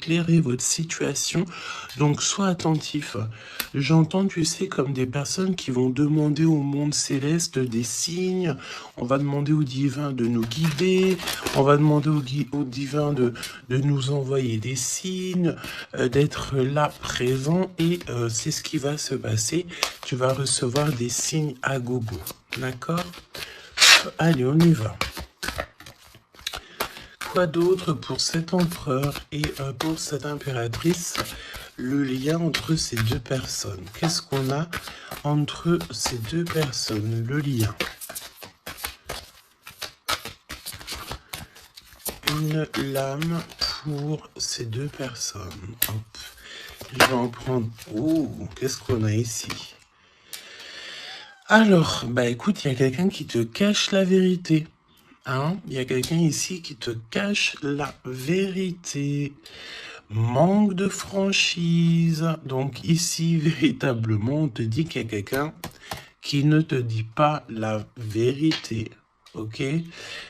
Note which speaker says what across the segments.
Speaker 1: éclairer votre situation, donc sois attentif. J'entends, tu sais, comme des personnes qui vont demander au monde céleste des signes, on va demander au divin de nous guider, on va demander au divin de nous envoyer des signes, d'être là présent, et c'est ce qui va se passer. Tu vas recevoir des signes à gogo, d'accord? Allez, on y va. Quoi d'autre pour cet empereur et pour cette impératrice? Le lien entre ces deux personnes. Qu'est-ce qu'on a entre ces deux personnes? Le lien. Une lame pour ces deux personnes. Hop. Je vais en prendre... Oh, qu'est-ce qu'on a ici? Alors, bah écoute, il y a quelqu'un qui te cache la vérité. Hein? Il y a quelqu'un ici qui te cache la vérité. Manque de franchise. Donc ici, véritablement, on te dit qu'il y a quelqu'un qui ne te dit pas la vérité. Ok?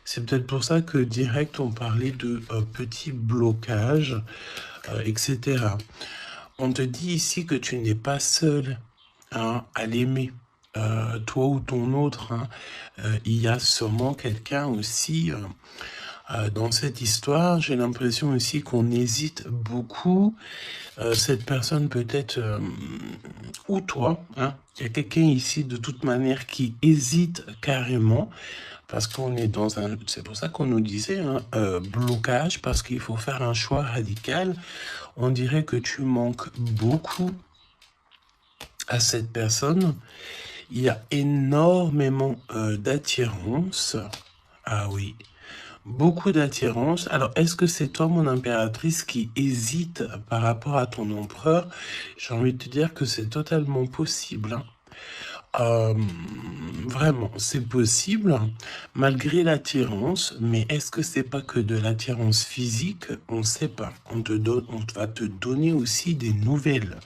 Speaker 1: C'est peut-être pour ça que direct, on parlait de petits blocages, etc. On te dit ici que tu n'es pas seul, hein, à l'aimer. Toi ou ton autre, hein, il y a sûrement quelqu'un aussi dans cette histoire. J'ai l'impression aussi qu'on hésite beaucoup. Cette personne peut-être, ou toi, hein, il y a quelqu'un ici de toute manière qui hésite carrément, parce qu'on est dans un... C'est pour ça qu'on nous disait, hein, blocage, parce qu'il faut faire un choix radical. On dirait que tu manques beaucoup à cette personne. Il y a énormément d'attirance. Ah oui, beaucoup d'attirance. Alors, est-ce que c'est toi, mon impératrice, qui hésite par rapport à ton empereur? J'ai envie de te dire que c'est totalement possible, hein. Vraiment, c'est possible, malgré l'attirance, mais est-ce que c'est pas que de l'attirance physique? On ne sait pas. On va te donner aussi des nouvelles.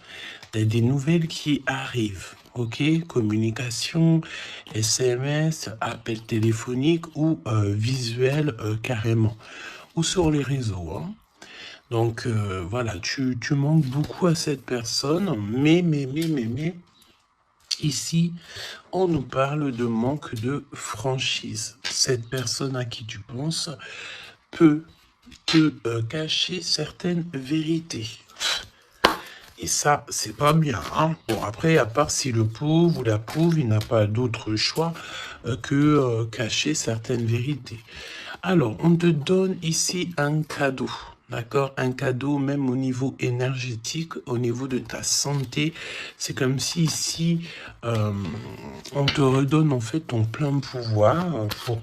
Speaker 1: Des nouvelles qui arrivent, ok? Communication, SMS, appel téléphonique ou visuel carrément. Ou sur les réseaux, hein. Donc voilà, tu manques beaucoup à cette personne, mais, ici, on nous parle de manque de franchise. Cette personne à qui tu penses peut te cacher certaines vérités. Et ça, c'est pas bien, hein. Bon, après, à part si le pauvre ou la pauvre, il n'a pas d'autre choix que cacher certaines vérités. Alors, on te donne ici un cadeau, d'accord? Un cadeau même au niveau énergétique, au niveau de ta santé. C'est comme si ici, on te redonne en fait ton plein pouvoir pour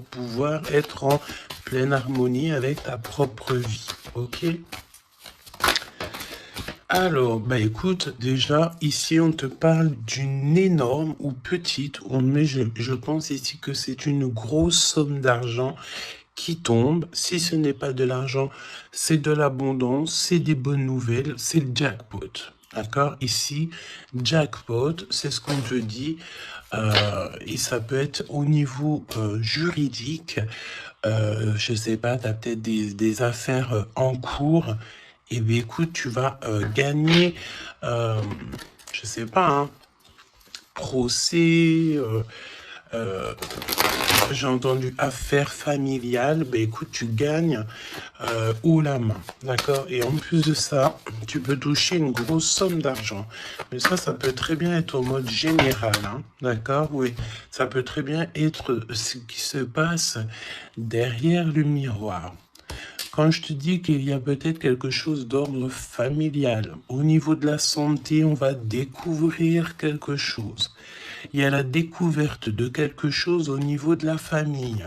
Speaker 1: pouvoir être en pleine harmonie avec ta propre vie, ok? Alors, bah écoute, déjà, ici, on te parle d'une énorme ou petite, mais je pense ici que c'est une grosse somme d'argent qui tombe. Si ce n'est pas de l'argent, c'est de l'abondance, c'est des bonnes nouvelles, c'est le jackpot. D'accord? Ici, jackpot, c'est ce qu'on te dit. Et ça peut être au niveau juridique. Je sais pas, tu as peut-être des affaires en cours. Et bien écoute, tu vas gagner, je sais pas, hein, procès, j'ai entendu affaires familiales. Ben écoute, tu gagnes haut la main, d'accord? Et en plus de ça, tu peux toucher une grosse somme d'argent. Mais ça peut très bien être au mode général, hein, d'accord? Oui, ça peut très bien être ce qui se passe derrière le miroir. Quand je te dis qu'il y a peut-être quelque chose d'ordre familial, au niveau de la santé, on va découvrir quelque chose. Il y a la découverte de quelque chose au niveau de la famille.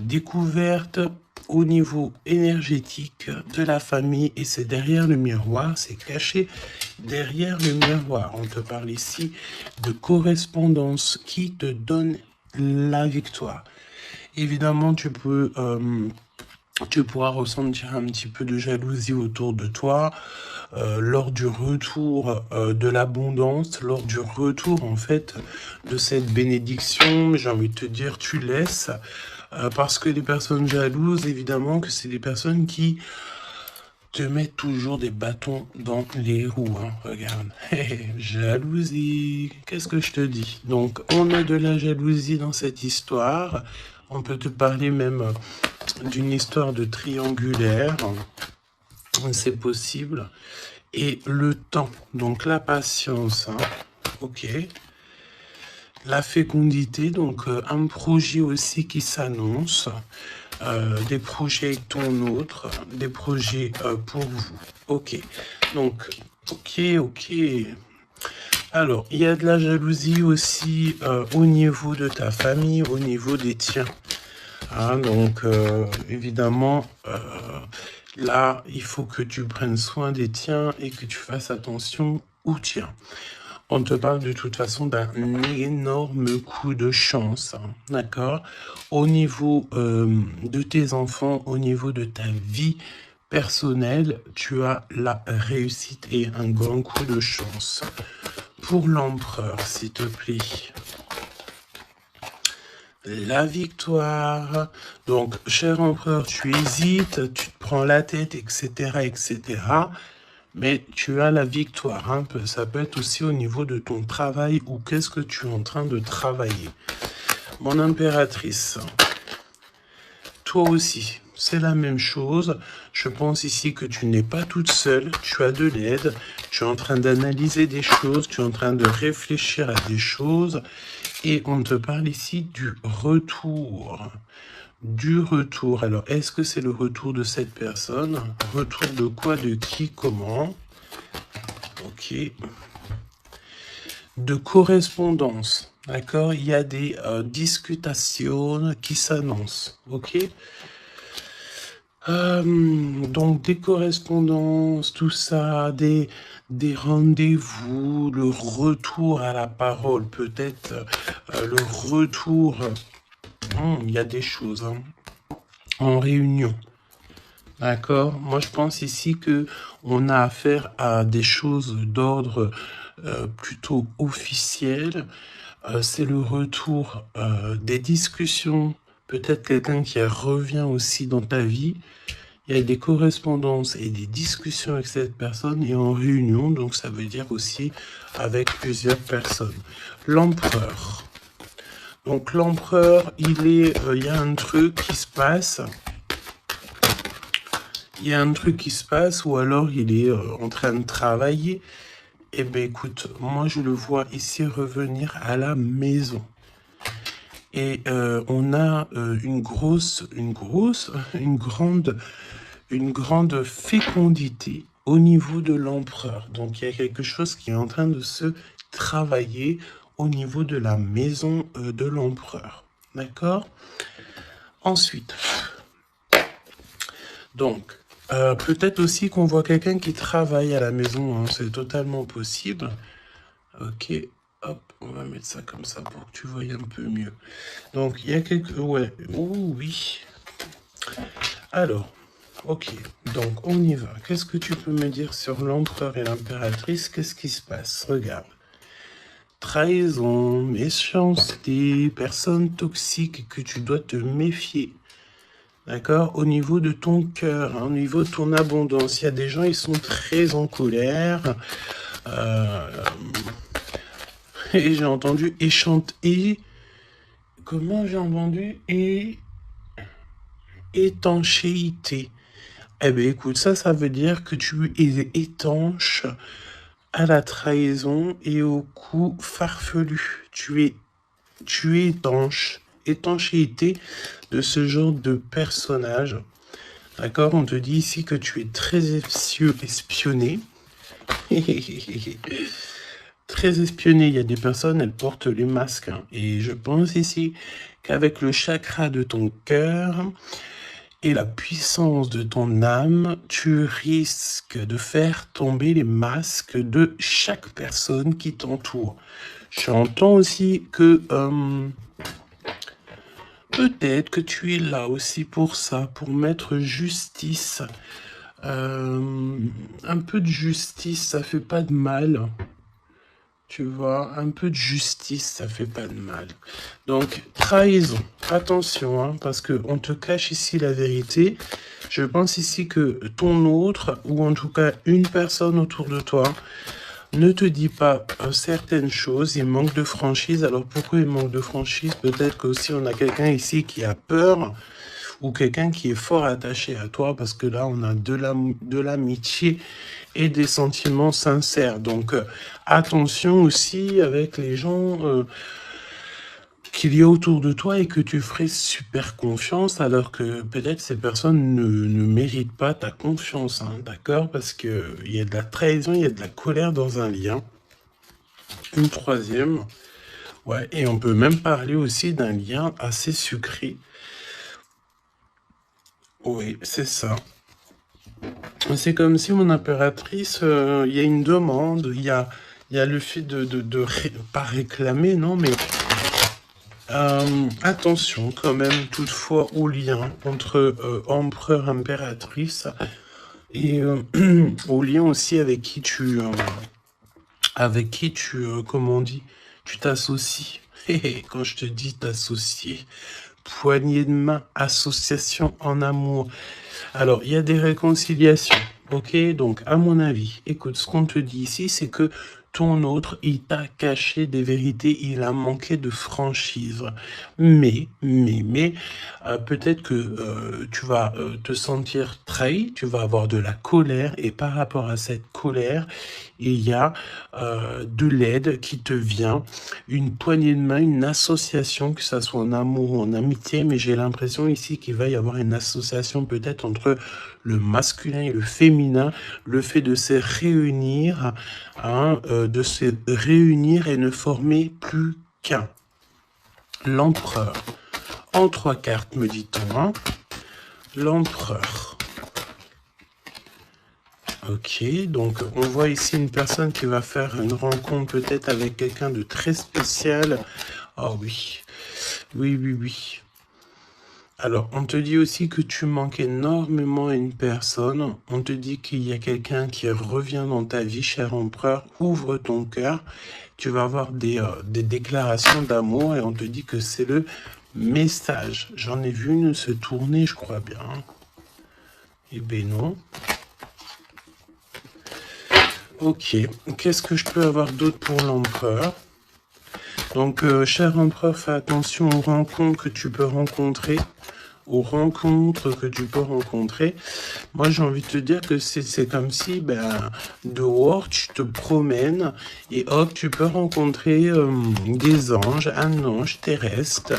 Speaker 1: Découverte au niveau énergétique de la famille, et c'est derrière le miroir, c'est caché derrière le miroir. On te parle ici de correspondance qui te donne la victoire. Évidemment, tu pourras ressentir un petit peu de jalousie autour de toi lors du retour de l'abondance, lors du retour en fait de cette bénédiction. J'ai envie de te dire, tu laisses Parce que les personnes jalouses, évidemment, que c'est des personnes qui te mettent toujours des bâtons dans les roues. Hein. Regarde, jalousie, qu'est-ce que je te dis? Donc, on a de la jalousie dans cette histoire. On peut te parler même d'une histoire de triangulaire. C'est possible. Et le temps, donc la patience, hein. Ok. La fécondité, donc un projet aussi qui s'annonce, des projets avec ton autre, des projets pour vous. Ok, donc, ok. Alors, il y a de la jalousie aussi au niveau de ta famille, au niveau des tiens. Hein, donc, évidemment, là, il faut que tu prennes soin des tiens et que tu fasses attention aux tiens. On te parle de toute façon d'un énorme coup de chance, hein, d'accord? Au niveau de tes enfants, au niveau de ta vie personnelle, tu as la réussite et un grand coup de chance. Pour l'empereur, s'il te plaît. La victoire. Donc, cher empereur, tu hésites, tu te prends la tête, etc., etc., mais tu as la victoire. Hein. Ça peut être aussi au niveau de ton travail ou qu'est-ce que tu es en train de travailler. Mon impératrice, toi aussi, c'est la même chose. Je pense ici que tu n'es pas toute seule, tu as de l'aide, tu es en train d'analyser des choses, tu es en train de réfléchir à des choses et on te parle ici du retour. Du retour. Alors, est-ce que c'est le retour de cette personne? Retour de quoi? De qui? Comment? Ok. De correspondance. D'accord? Il y a des discutations qui s'annoncent. Ok? Donc, des correspondances, tout ça, des rendez-vous, le retour à la parole, peut-être le retour. Il y a des choses hein, en réunion. D'accord. Moi, je pense ici que on a affaire à des choses d'ordre plutôt officiel. C'est le retour des discussions. Peut-être quelqu'un qui revient aussi dans ta vie. Il y a des correspondances et des discussions avec cette personne et en réunion. Donc, ça veut dire aussi avec plusieurs personnes. L'empereur. Donc, l'empereur, il y a un truc qui se passe. Il y a un truc qui se passe ou alors il est en train de travailler. Eh bien, écoute, moi, je le vois ici revenir à la maison. Et on a une grande fécondité au niveau de l'empereur. Donc, il y a quelque chose qui est en train de se travailler au niveau de la maison de l'empereur. D'accord? Ensuite, donc, peut-être aussi qu'on voit quelqu'un qui travaille à la maison, hein, c'est totalement possible. Ok, hop, on va mettre ça comme ça pour que tu voyes un peu mieux. Donc, il y a quelques... Ouais, oh, oui. Alors, ok, donc on y va. Qu'est-ce que tu peux me dire sur l'empereur et l'impératrice? Qu'est-ce qui se passe? Regarde. Trahison, méchanceté, personne toxique que tu dois te méfier. D'accord? Au niveau de ton cœur, hein, au niveau de ton abondance, il y a des gens, ils sont très en colère. Et j'ai entendu et comment j'ai entendu étanchéité. Eh bien, écoute, ça veut dire que tu es étanche à la trahison et au coup farfelu. Tu es étanche. Étanchéité de ce genre de personnage. D'accord? On te dit ici que tu es très espionné. Très espionné. Il y a des personnes, elles portent les masques. Hein. Et je pense ici qu'avec le chakra de ton cœur et la puissance de ton âme, tu risques de faire tomber les masques de chaque personne qui t'entoure. J'entends aussi que peut-être que tu es là aussi pour ça, pour mettre justice. Un peu de justice, ça fait pas de mal. Tu vois, un peu de justice, ça fait pas de mal. Donc, trahison. Attention, hein, parce qu'on te cache ici la vérité. Je pense ici que ton autre, ou en tout cas une personne autour de toi, ne te dit pas certaines choses. Il manque de franchise. Alors, pourquoi il manque de franchise? Peut-être qu'aussi on a quelqu'un ici qui a peur, ou quelqu'un qui est fort attaché à toi, parce que là, on a de l'amitié et des sentiments sincères. Donc, attention aussi avec les gens qu'il y a autour de toi et que tu ferais super confiance, alors que peut-être ces personnes ne méritent pas ta confiance, hein, d'accord? Parce que il y a de la trahison, il y a de la colère dans un lien. Une troisième, ouais, et on peut même parler aussi d'un lien assez sucré. Oui, c'est ça. C'est comme si mon impératrice, il y a une demande, il y a le fait pas réclamer, non, mais attention quand même toutefois au lien entre empereur-impératrice et au lien aussi avec qui tu, comment on dit, tu t'associes. Quand je te dis t'associer, poignée de main, association en amour. Alors, il y a des réconciliations, ok? Donc, à mon avis, écoute, ce qu'on te dit ici, c'est que ton autre, il t'a caché des vérités, il a manqué de franchise. Mais, peut-être que tu vas te sentir trahi, tu vas avoir de la colère, et par rapport à cette colère, il y a de l'aide qui te vient, une poignée de main, une association, que ça soit en amour ou en amitié, mais j'ai l'impression ici qu'il va y avoir une association peut-être entre le masculin et le féminin, le fait de se réunir, hein, de se réunir et ne former plus qu'un. L'empereur. En 3 cartes, me dit-on, hein. L'empereur. Ok, donc on voit ici une personne qui va faire une rencontre peut-être avec quelqu'un de très spécial. Oh oui, oui. Alors, on te dit aussi que tu manques énormément à une personne. On te dit qu'il y a quelqu'un qui revient dans ta vie, cher empereur. Ouvre ton cœur. Tu vas avoir des déclarations d'amour et on te dit que c'est le message. J'en ai vu une se tourner, je crois bien. Eh ben non. Ok, qu'est-ce que je peux avoir d'autre pour l'empereur? Donc, cher empereur, fais attention aux rencontres que tu peux rencontrer. Aux rencontres que tu peux rencontrer. Moi, j'ai envie de te dire que c'est comme si, dehors, tu te promènes et hop, tu peux rencontrer des anges, un ange terrestre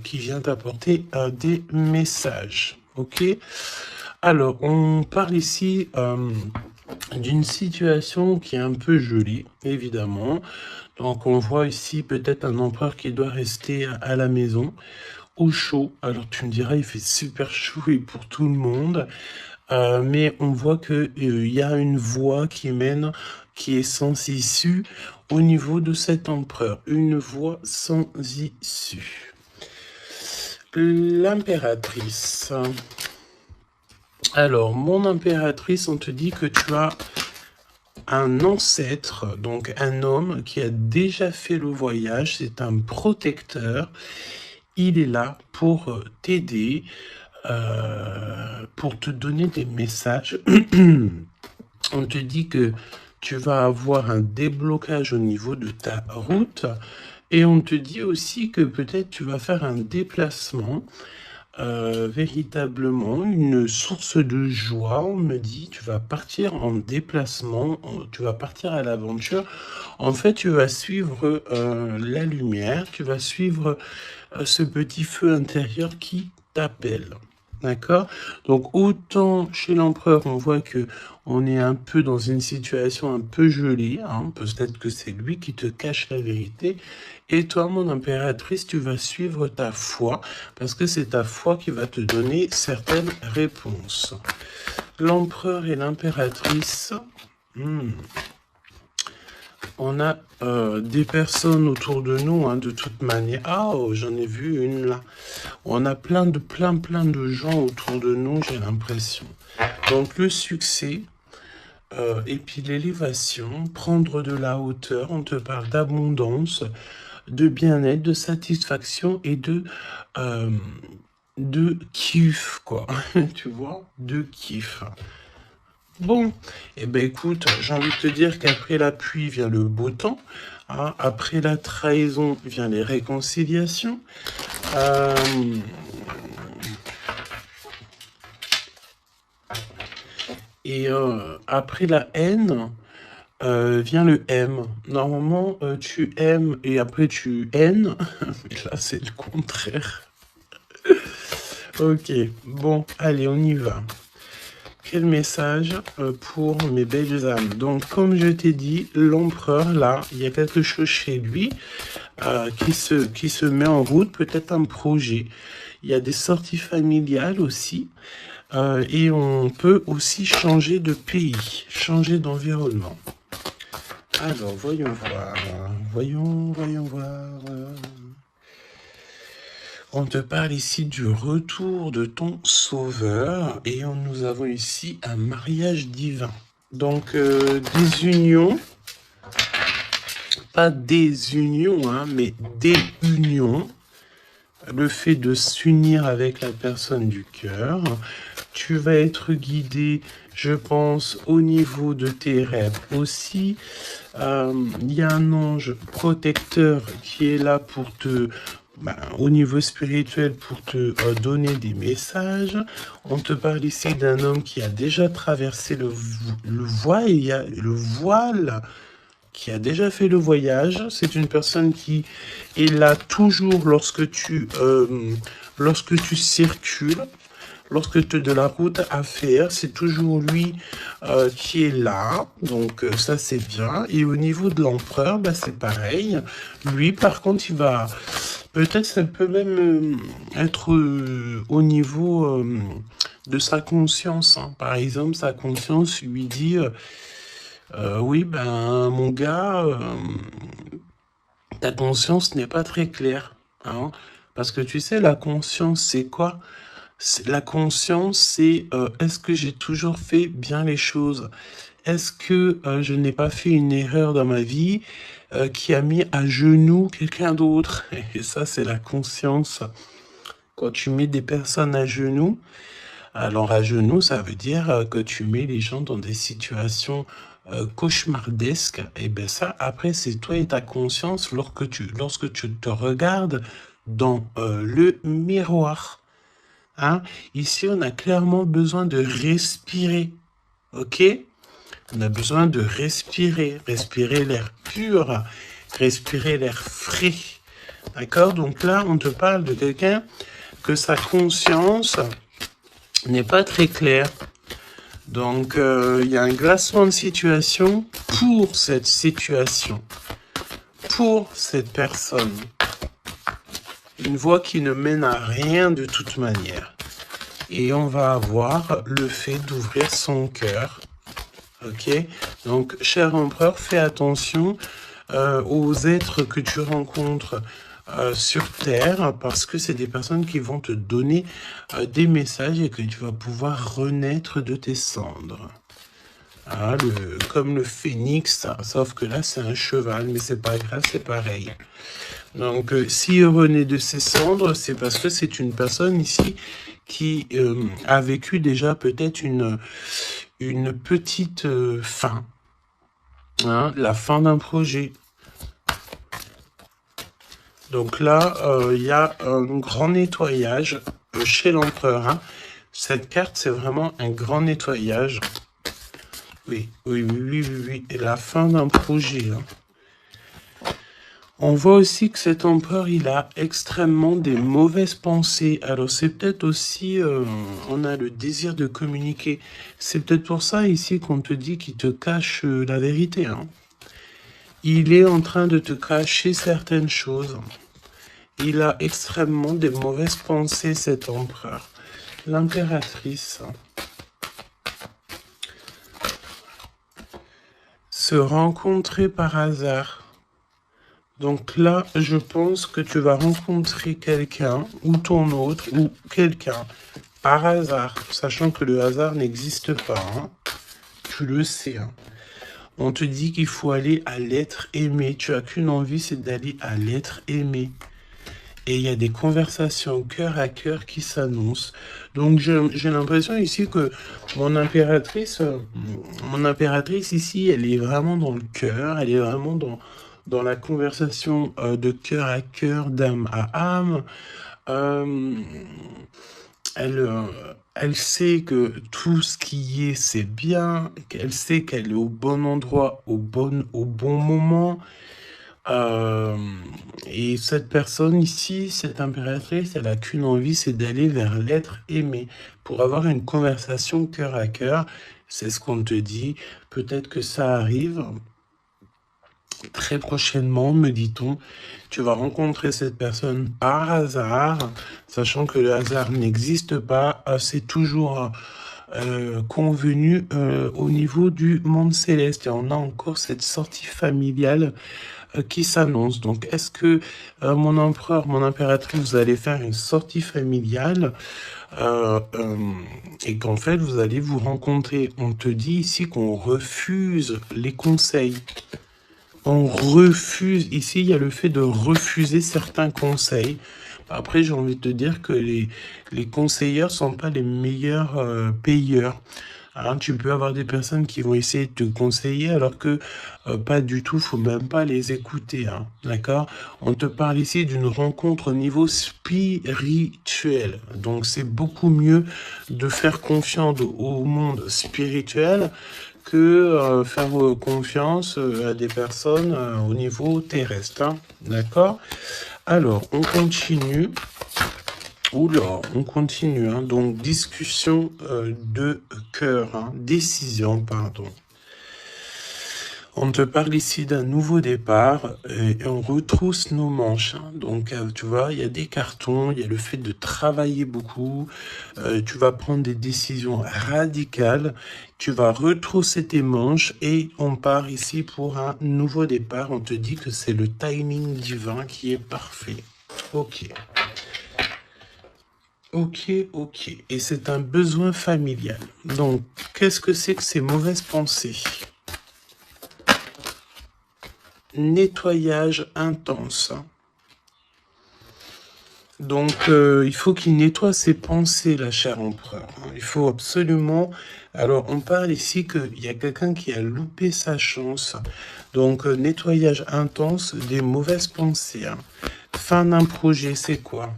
Speaker 1: qui vient t'apporter des messages. Ok? Alors, on parle ici d'une situation qui est un peu gelée, évidemment. Donc, on voit ici peut-être un empereur qui doit rester à la maison, au chaud. Alors, tu me diras, il fait super chaud et pour tout le monde. Mais on voit que il y a une voie qui mène, qui est sans issue au niveau de cet empereur. Une voie sans issue. L'impératrice. Alors, mon impératrice, on te dit que tu as un ancêtre, donc un homme qui a déjà fait le voyage, c'est un protecteur. Il est là pour t'aider, pour te donner des messages. On te dit que tu vas avoir un déblocage au niveau de ta route et on te dit aussi que peut-être tu vas faire un déplacement, véritablement une source de joie. On me dit tu vas partir en déplacement, tu vas partir à l'aventure. En fait, tu vas suivre la lumière, tu vas suivre ce petit feu intérieur qui t'appelle. D'accord? Donc, autant chez l'empereur, on voit que on est un peu dans une situation un peu gelée, hein. Peut-être que c'est lui qui te cache la vérité. Et toi, mon impératrice, tu vas suivre ta foi, parce que c'est ta foi qui va te donner certaines réponses. L'empereur et l'impératrice, on a des personnes autour de nous, hein, de toute manière. Ah, oh, j'en ai vu une là. On a plein de gens autour de nous, j'ai l'impression. Donc le succès, Et puis l'élévation, prendre de la hauteur, on te parle d'abondance, de bien-être, de satisfaction et de kiff, quoi. Tu vois, de kiff. Bon, eh ben écoute, j'ai envie de te dire qu'après la pluie vient le beau temps. Hein, après la trahison vient les réconciliations. Euh, et après la haine vient le M. Normalement, tu aimes et après tu haines. Mais là, c'est le contraire. Ok, bon, allez, on y va. Quel message pour mes belles âmes. Donc, comme je t'ai dit, l'empereur, là, il y a quelque chose chez lui qui se met en route, peut-être un projet. Il y a des sorties familiales aussi. Et on peut aussi changer de pays, changer d'environnement. Alors, voyons voir. Voyons voir. On te parle ici du retour de ton sauveur et nous avons ici un mariage divin. Donc, des unions, pas des unions, hein, mais des unions. Le fait de s'unir avec la personne du cœur. Tu vas être guidé, je pense, au niveau de tes rêves aussi. Il y a un ange protecteur qui est là pour te... au niveau spirituel, pour te donner des messages. On te parle ici d'un homme qui a déjà traversé le voile, il y a le voile, qui a déjà fait le voyage. C'est une personne qui est là toujours lorsque tu circules. Lorsque tu as de la route à faire, c'est toujours lui qui est là. Donc ça, c'est bien. Et au niveau de l'empereur, c'est pareil. Lui, par contre, il va... Peut-être ça peut même être au niveau de sa conscience. Hein. Par exemple, sa conscience lui dit... oui, mon gars, ta conscience n'est pas très claire. Hein, parce que tu sais, la conscience, c'est quoi? La conscience, c'est est-ce que j'ai toujours fait bien les choses? Est-ce que je n'ai pas fait une erreur dans ma vie qui a mis à genoux quelqu'un d'autre? Et ça, c'est la conscience. Quand tu mets des personnes à genoux, alors à genoux, ça veut dire que tu mets les gens dans des situations cauchemardesques. Et bien ça, après, c'est toi et ta conscience lorsque tu te regardes dans le miroir. Hein? Ici, on a clairement besoin de respirer. Ok? On a besoin de respirer. Respirer l'air pur. Respirer l'air frais. D'accord? Donc là, on te parle de quelqu'un que sa conscience n'est pas très claire. Donc, il y a un glacement de situation pour cette situation. Pour cette personne. Une voie qui ne mène à rien de toute manière. Et on va avoir le fait d'ouvrir son cœur. Ok? Donc, cher empereur, fais attention aux êtres que tu rencontres sur Terre, parce que c'est des personnes qui vont te donner des messages et que tu vas pouvoir renaître de tes cendres. Ah, comme le phénix, sauf que là, c'est un cheval, mais c'est pas grave, c'est pareil. Donc, s'il renaît de ses cendres, c'est parce que c'est une personne ici qui a vécu déjà peut-être une petite fin. Hein, la fin d'un projet. Donc là, il y a un grand nettoyage chez l'empereur. Hein. Cette carte, c'est vraiment un grand nettoyage. Oui. Et la fin d'un projet. Hein. On voit aussi que cet empereur, il a extrêmement des mauvaises pensées. Alors c'est peut-être aussi, on a le désir de communiquer. C'est peut-être pour ça ici qu'on te dit qu'il te cache la vérité. Hein. Il est en train de te cacher certaines choses. Il a extrêmement des mauvaises pensées, cet empereur. L'impératrice. Se rencontrer par hasard. Donc là, je pense que tu vas rencontrer quelqu'un, ou ton autre, ou quelqu'un, par hasard, sachant que le hasard n'existe pas. Hein. tu le sais, hein. On te dit qu'il faut aller à l'être aimé. Tu as qu'une envie, c'est d'aller à l'être aimé. Et il y a des conversations cœur à cœur qui s'annoncent. Donc j'ai l'impression ici que mon impératrice ici, elle est vraiment dans le cœur, elle est vraiment dans la conversation de cœur à cœur, d'âme à âme. Euh, elle sait que tout ce qui est, c'est bien, qu'elle sait qu'elle est au bon endroit, au bon moment. Euh, et cette personne ici, cette impératrice, elle a qu'une envie, c'est d'aller vers l'être aimé pour avoir une conversation cœur à cœur. C'est ce qu'on te dit. Peut-être que ça arrive très prochainement, me dit-on. Tu vas rencontrer cette personne par hasard, sachant que le hasard n'existe pas. C'est toujours convenu au niveau du monde céleste. Et on a encore cette sortie familiale qui s'annonce. Donc, est-ce que mon empereur, mon impératrice, vous allez faire une sortie familiale et qu'en fait, vous allez vous rencontrer? On te dit ici qu'on refuse les conseils. On refuse. Ici, il y a le fait de refuser certains conseils. Après, j'ai envie de te dire que les conseilleurs sont pas les meilleurs payeurs. Hein, tu peux avoir des personnes qui vont essayer de te conseiller alors que pas du tout, faut même pas les écouter. Hein, d'accord? On te parle ici d'une rencontre au niveau spirituel. Donc c'est beaucoup mieux de faire confiance au monde spirituel que faire confiance à des personnes au niveau terrestre. Hein, d'accord? Alors, on continue. Oula, on continue, hein. Donc discussion de cœur, hein. Décision, pardon. On te parle ici d'un nouveau départ et on retrousse nos manches, hein. Donc tu vois, il y a des cartons, il y a le fait de travailler beaucoup, tu vas prendre des décisions radicales, tu vas retrousser tes manches et on part ici pour un nouveau départ. On te dit que c'est le timing divin qui est parfait. Ok. Ok, ok. Et c'est un besoin familial. Donc, qu'est-ce que c'est que ces mauvaises pensées? Nettoyage intense. Donc, il faut qu'il nettoie ses pensées, la chère empereur. Il faut absolument... Alors, on parle ici qu'il y a quelqu'un qui a loupé sa chance. Donc, nettoyage intense des mauvaises pensées. Hein. Fin d'un projet, c'est quoi?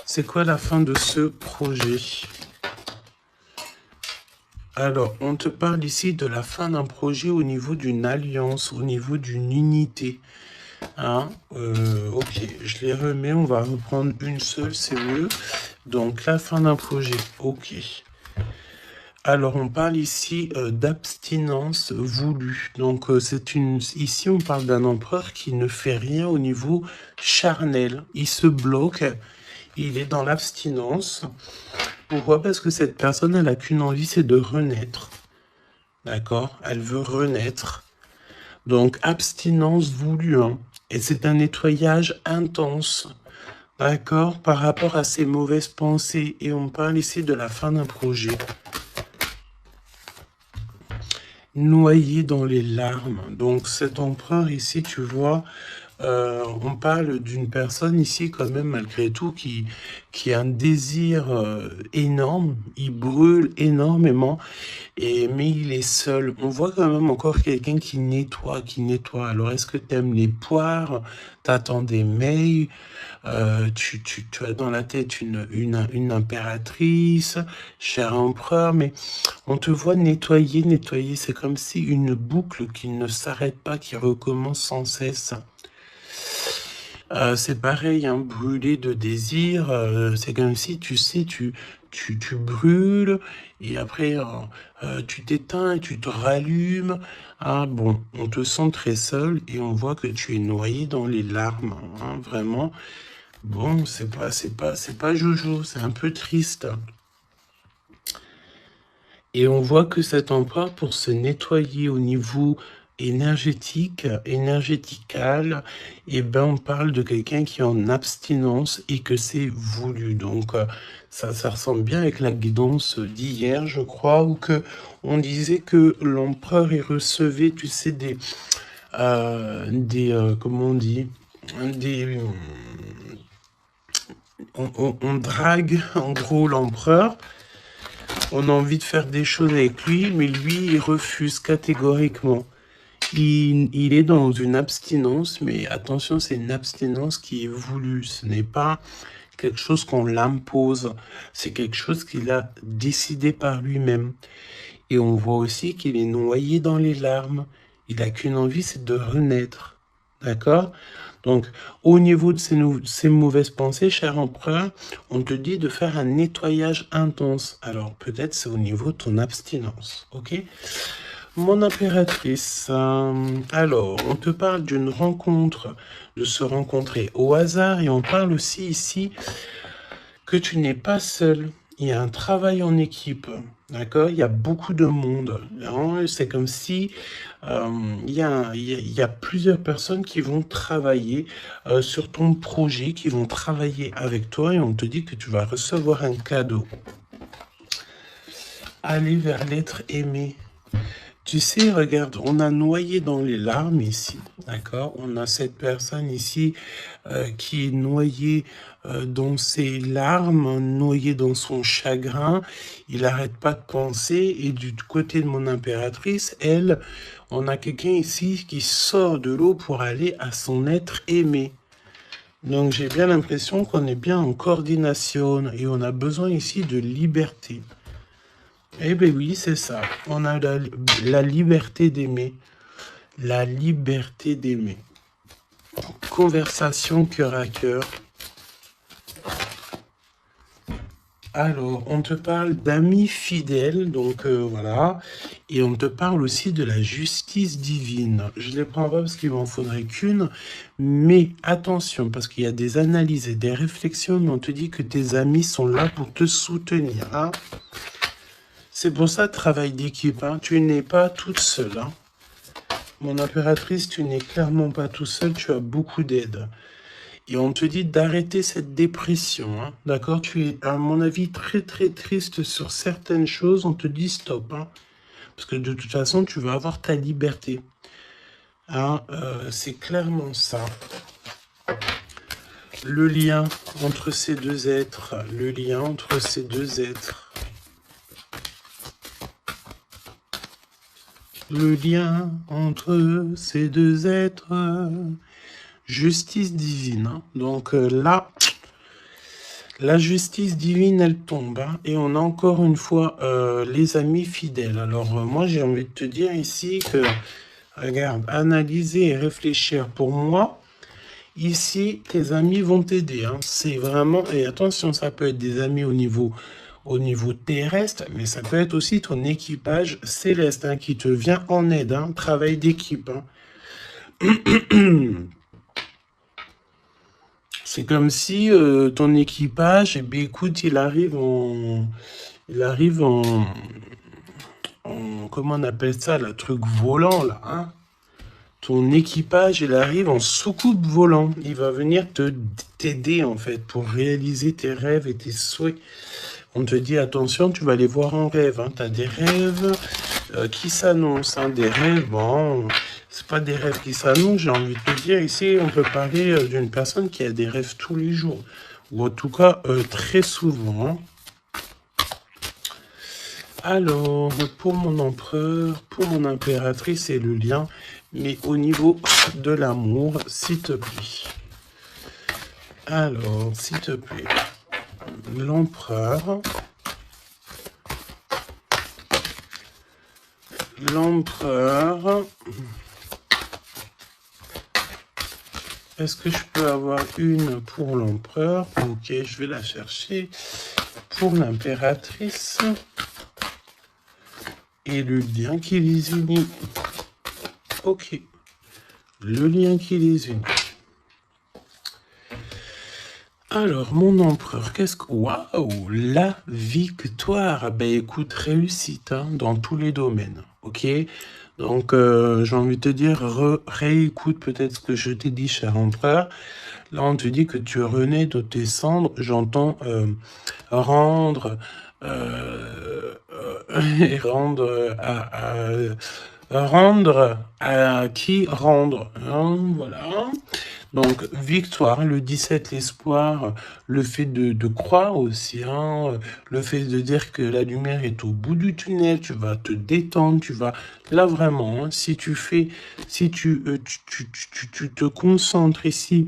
Speaker 1: C'est quoi la fin de ce projet? Alors, on te parle ici de la fin d'un projet au niveau d'une alliance, au niveau d'une unité. Hein, ok, je les remets, on va reprendre une seule, c'est mieux. Donc, la fin d'un projet, ok. Alors, on parle ici d'abstinence voulue. Donc, ici, on parle d'un empereur qui ne fait rien au niveau charnel. Il se bloque, il est dans l'abstinence. Pourquoi? Parce que cette personne, elle n'a qu'une envie, c'est de renaître. D'accord? Elle veut renaître. Donc, abstinence voulue. Hein. Et c'est un nettoyage intense. D'accord? Par rapport à ses mauvaises pensées. Et on parle ici de la fin d'un projet. Noyé dans les larmes. Donc, cet empereur ici, tu vois... on parle d'une personne ici quand même malgré tout qui a un désir énorme, il brûle énormément, mais il est seul. On voit quand même encore quelqu'un qui nettoie, Alors est-ce que tu aimes les poires? T'attends des mails? Tu as dans la tête une impératrice, cher empereur, mais on te voit nettoyer, c'est comme si une boucle qui ne s'arrête pas, qui recommence sans cesse. C'est pareil, hein, brûler de désir, c'est comme si, tu sais, tu brûles, et après, tu t'éteins et tu te rallumes. Ah bon, on te sent très seul, et on voit que tu es noyé dans les larmes, hein, vraiment. Bon, c'est pas jojo, c'est un peu triste. Et on voit que cet empereur, pour se nettoyer au niveau énergétique, énergétical, et ben on parle de quelqu'un qui est en abstinence et que c'est voulu. Donc ça ressemble bien avec la guidance d'hier, je crois, où que on disait que l'empereur il recevait, tu sais, comment on dit, des on drague en gros l'empereur. On a envie de faire des choses avec lui, mais lui, il refuse catégoriquement. Il est dans une abstinence, mais attention, c'est une abstinence qui est voulue. Ce n'est pas quelque chose qu'on l'impose. C'est quelque chose qu'il a décidé par lui-même. Et on voit aussi qu'il est noyé dans les larmes. Il n'a qu'une envie, c'est de renaître. D'accord? Donc, au niveau de ces mauvaises pensées, cher empereur, on te dit de faire un nettoyage intense. Alors, peut-être c'est au niveau de ton abstinence. Ok? Mon impératrice, alors, on te parle d'une rencontre, de se rencontrer au hasard, et on parle aussi ici que tu n'es pas seul. Il y a un travail en équipe, d'accord? Il y a beaucoup de monde. C'est comme si il y a plusieurs personnes qui vont travailler sur ton projet, qui vont travailler avec toi, et on te dit que tu vas recevoir un cadeau. Aller vers l'être aimé. Tu sais, regarde, on a noyé dans les larmes ici, d'accord? On a cette personne ici qui est noyée dans ses larmes, noyée dans son chagrin. Il n'arrête pas de penser. Et du côté de mon impératrice, elle, on a quelqu'un ici qui sort de l'eau pour aller à son être aimé. Donc j'ai bien l'impression qu'on est bien en coordination et on a besoin ici de liberté. Eh bien oui, c'est ça. On a la liberté d'aimer. La liberté d'aimer. Conversation cœur à cœur. Alors, on te parle d'amis fidèles, donc voilà. Et on te parle aussi de la justice divine. Je ne les prends pas parce qu'il m'en faudrait qu'une. Mais attention, parce qu'il y a des analyses et des réflexions, mais on te dit que tes amis sont là pour te soutenir. Hein. C'est pour ça, travail d'équipe, hein. Tu n'es pas toute seule. Hein. Mon impératrice, tu n'es clairement pas tout seul, tu as beaucoup d'aide. Et on te dit d'arrêter cette dépression, hein. D'accord? Tu es, à mon avis, très très triste sur certaines choses, on te dit stop. Hein. Parce que de toute façon, tu vas avoir ta liberté. Hein, c'est clairement ça. Le lien entre ces deux êtres, le lien entre ces deux êtres. Le lien entre ces deux êtres, justice divine. Hein. Donc là, la justice divine, elle tombe. Hein, et on a encore une fois les amis fidèles. Alors moi, j'ai envie de te dire ici que, regarde, analyser et réfléchir. Pour moi, ici, tes amis vont t'aider. Hein. C'est vraiment, et attention, ça peut être des amis au niveau terrestre, mais ça peut être aussi ton équipage céleste hein, qui te vient en aide, hein, travail d'équipe. Hein. C'est comme si ton équipage, eh bien, écoute, il arrive en, comment on appelle ça, le truc volant là, hein. Ton équipage, il arrive en soucoupe volant. Il va venir t'aider en fait pour réaliser tes rêves et tes souhaits. On te dit, attention, tu vas les voir en rêve. Hein. Tu as des rêves qui s'annoncent. Hein. Des rêves, bon, c'est pas des rêves qui s'annoncent. J'ai envie de te dire, ici, on peut parler d'une personne qui a des rêves tous les jours. Ou en tout cas, très souvent. Hein. Alors, pour mon empereur, pour mon impératrice, c'est le lien. Mais au niveau de l'amour, s'il te plaît. Alors, s'il te plaît. L'empereur. L'empereur. Est-ce que je peux avoir une pour l'empereur? Ok, je vais la chercher. Pour l'impératrice. Et le lien qui les unit. Ok. Le lien qui les unit. Alors, mon empereur, qu'est-ce que... Waouh, la victoire. Ben écoute, réussite hein, dans tous les domaines, ok? Donc, j'ai envie de te dire, réécoute peut-être ce que je t'ai dit, cher empereur. Là, on te dit que tu renais de tes cendres. J'entends rendre et rendre rendre à qui rendre. Hein, voilà. Donc, victoire, le 17, l'espoir, le fait de croire aussi, hein, le fait de dire que la lumière est au bout du tunnel, tu vas te détendre, tu vas... Là, vraiment, hein, si tu fais, si tu te concentres ici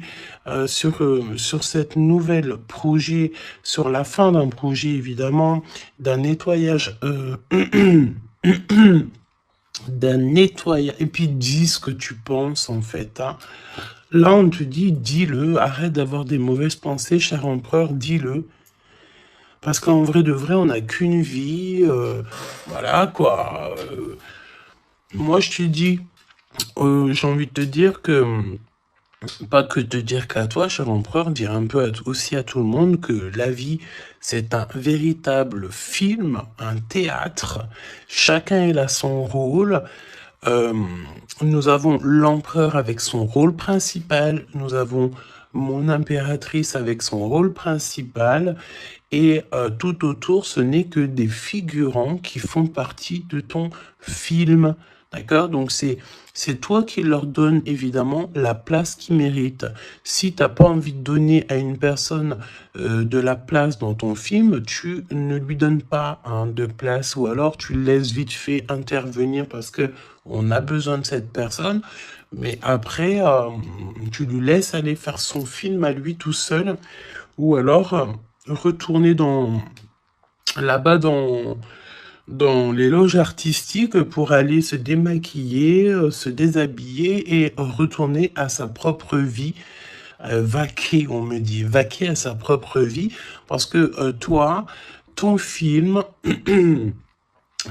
Speaker 1: sur cette nouvelle projet, sur la fin d'un projet, évidemment, d'un nettoyage... d'un nettoyage, et puis dis ce que tu penses, en fait, hein. Là, on te dit, dis-le, arrête d'avoir des mauvaises pensées, cher empereur, dis-le. Parce qu'en vrai de vrai, on n'a qu'une vie, voilà, quoi. Moi, je te dis, j'ai envie de te dire que, pas que te dire qu'à toi, cher empereur, dire un peu aussi à tout le monde que la vie, c'est un véritable film, un théâtre. Chacun il a son rôle. Nous avons l'empereur avec son rôle principal, nous avons mon impératrice avec son rôle principal, et tout autour, ce n'est que des figurants qui font partie de ton film. D'accord? Donc c'est toi qui leur donne évidemment la place qu'ils méritent. Si tu n'as pas envie de donner à une personne de la place dans ton film, tu ne lui donnes pas de place, ou alors tu le laisses vite fait intervenir parce que on a besoin de cette personne, mais après tu lui laisses aller faire son film à lui tout seul, ou alors retourner là-bas dans les loges artistiques pour aller se démaquiller, se déshabiller et retourner à sa propre vie, vaquer, on me dit, vaquer à sa propre vie, parce que toi, ton film,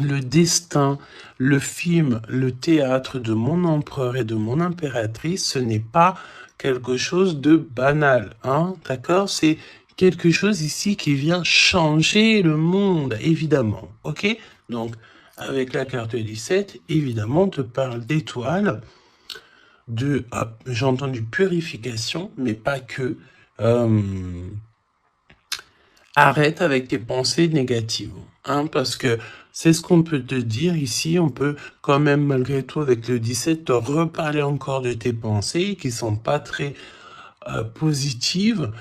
Speaker 1: le destin, le film, le théâtre de mon empereur et de mon impératrice, ce n'est pas quelque chose de banal, hein, d'accord? C'est quelque chose ici qui vient changer le monde, évidemment, ok? Donc, avec la carte 17, évidemment, on te parle d'étoiles, j'ai entendu purification, mais pas que. Arrête avec tes pensées négatives, hein, parce que c'est ce qu'on peut te dire ici. On peut quand même, malgré tout, avec le 17, te reparler encore de tes pensées qui sont pas très positives.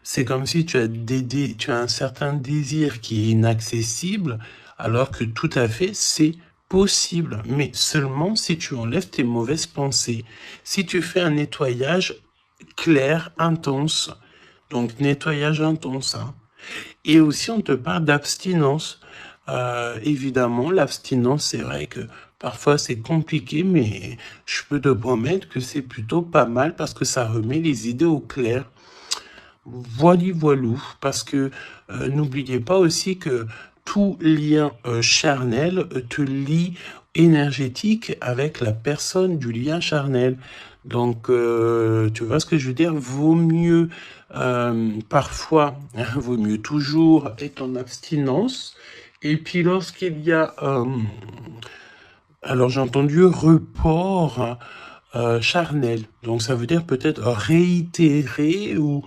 Speaker 1: C'est comme si tu as un certain désir qui est inaccessible, alors que tout à fait, c'est possible, mais seulement si tu enlèves tes mauvaises pensées. Si tu fais un nettoyage clair, intense, donc nettoyage intense, hein. Et aussi, on te parle d'abstinence. Évidemment, l'abstinence, c'est vrai que parfois c'est compliqué, mais je peux te promettre que c'est plutôt pas mal parce que ça remet les idées au clair. Voilou, parce que n'oubliez pas aussi que tout lien charnel te lie énergétique avec la personne du lien charnel. Donc, tu vois ce que je veux dire? Vaut mieux parfois, vaut mieux toujours être en abstinence. Et puis lorsqu'il y a, alors j'ai entendu report charnel. Donc ça veut dire peut-être réitérer ou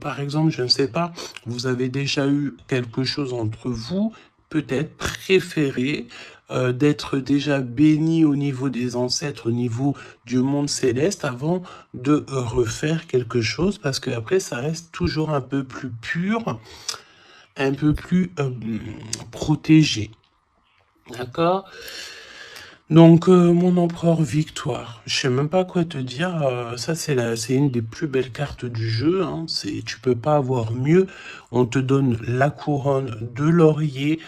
Speaker 1: par exemple, je ne sais pas, vous avez déjà eu quelque chose entre vous, peut-être préféré d'être déjà béni au niveau des ancêtres, au niveau du monde céleste, avant de refaire quelque chose, parce que après ça reste toujours un peu plus pur, un peu plus protégé. D'accord? Donc, mon empereur victoire, je sais même pas quoi te dire, ça c'est une des plus belles cartes du jeu, hein. Tu peux pas avoir mieux, on te donne la couronne de laurier,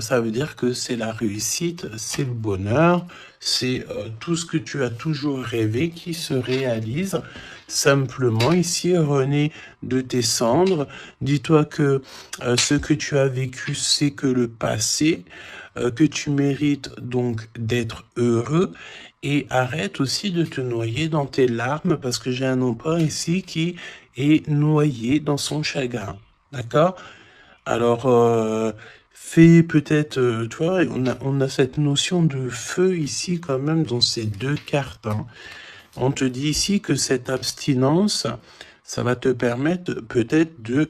Speaker 1: ça veut dire que c'est la réussite, c'est le bonheur, c'est tout ce que tu as toujours rêvé qui se réalise. Simplement, ici, René, de tes cendres, dis-toi que ce que tu as vécu, c'est que le passé, que tu mérites donc d'être heureux, et arrête aussi de te noyer dans tes larmes, parce que j'ai un empereur ici qui est noyé dans son chagrin. D'accord? Alors, Fais peut-être, tu vois, on a cette notion de feu ici quand même dans ces deux cartes, hein. On te dit ici que cette abstinence, ça va te permettre peut-être de...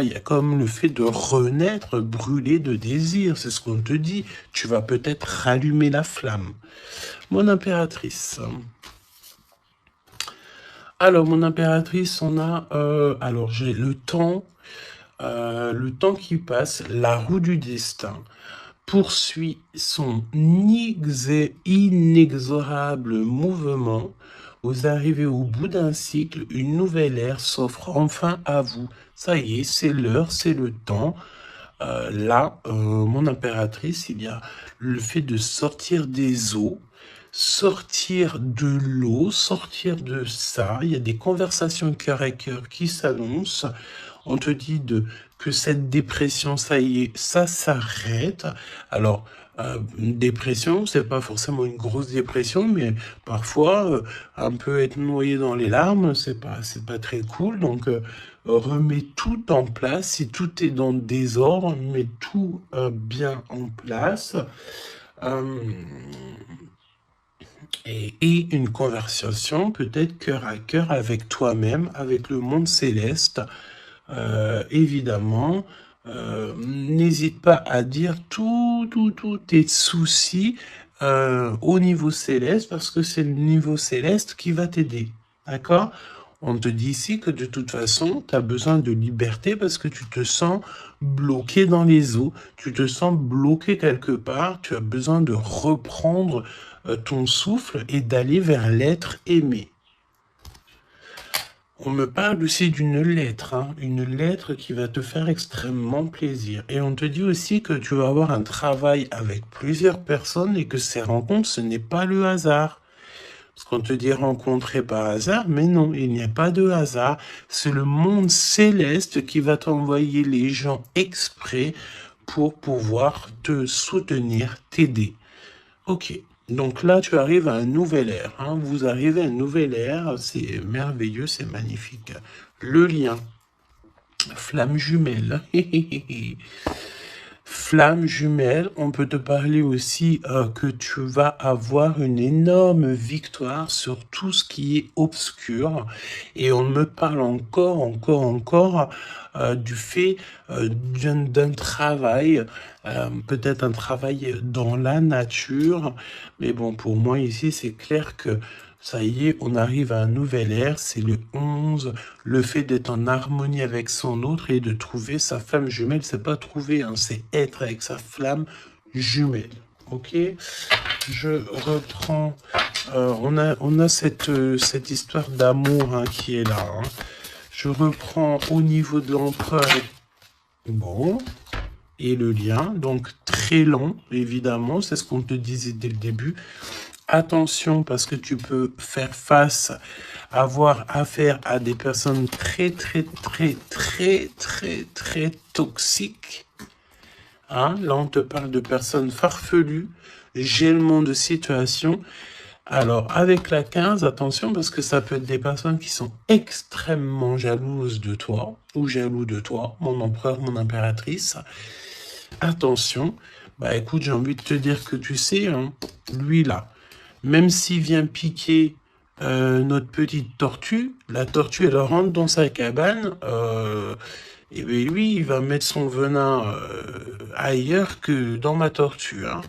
Speaker 1: il y a comme le fait de renaître, brûler de désir, c'est ce qu'on te dit. Tu vas peut-être rallumer la flamme. Mon impératrice. Alors, mon impératrice, on a... alors, j'ai le temps qui passe, la roue du destin poursuit son inexorable mouvement. Vous arrivez au bout d'un cycle, une nouvelle ère s'offre enfin à vous. Ça y est, c'est l'heure, c'est le temps. Là, mon impératrice, il y a le fait de sortir des eaux, sortir de l'eau, sortir de ça. Il y a des conversations cœur à cœur qui s'annoncent. On te dit que cette dépression, ça y est, ça s'arrête. Alors, une dépression, c'est pas forcément une grosse dépression, mais parfois, un peu être noyé dans les larmes, c'est pas très cool. Donc, remets tout en place. Si tout est dans le désordre, mets tout bien en place. Euh, et une conversation peut-être cœur à cœur avec toi-même, avec le monde céleste. Évidemment, n'hésite pas à dire tous tes soucis au niveau céleste, parce que c'est le niveau céleste qui va t'aider. D'accord? On te dit ici que de toute façon, tu as besoin de liberté parce que tu te sens bloqué dans les eaux, tu te sens bloqué quelque part, tu as besoin de reprendre ton souffle et d'aller vers l'être aimé. On me parle aussi d'une lettre, hein, une lettre qui va te faire extrêmement plaisir. Et on te dit aussi que tu vas avoir un travail avec plusieurs personnes et que ces rencontres, ce n'est pas le hasard. Parce qu'on te dit rencontrer par hasard, mais non, il n'y a pas de hasard. C'est le monde céleste qui va t'envoyer les gens exprès pour pouvoir te soutenir, t'aider. Ok. Donc là, tu arrives à un nouvel ère, hein. Vous arrivez à un nouvel ère, c'est merveilleux, c'est magnifique. Le lien, flamme jumelle. Flamme jumelle, on peut te parler aussi que tu vas avoir une énorme victoire sur tout ce qui est obscur. Et on me parle encore du fait d'un travail, peut-être un travail dans la nature. Mais bon, pour moi ici, c'est clair que ça y est, on arrive à un nouvel ère, c'est le 11, le fait d'être en harmonie avec son autre et de trouver sa flamme jumelle, c'est pas trouver, hein, c'est être avec sa flamme jumelle. Ok, je reprends, on a cette histoire d'amour hein, qui est là. Hein. Je reprends au niveau de l'empereur, bon, et le lien, donc très long, évidemment, c'est ce qu'on te disait dès le début. Attention, parce que tu peux faire face, avoir affaire à des personnes très toxiques. Hein? Là, on te parle de personnes farfelues, gèlement de situation. Alors, avec la 15, attention, parce que ça peut être des personnes qui sont extrêmement jalouses de toi, ou jaloux de toi, mon empereur, mon impératrice. Attention, bah écoute, j'ai envie de te dire que tu sais, hein, lui là, même s'il vient piquer notre petite tortue, la tortue, elle rentre dans sa cabane, et bien lui, il va mettre son venin ailleurs que dans ma tortue. Hein.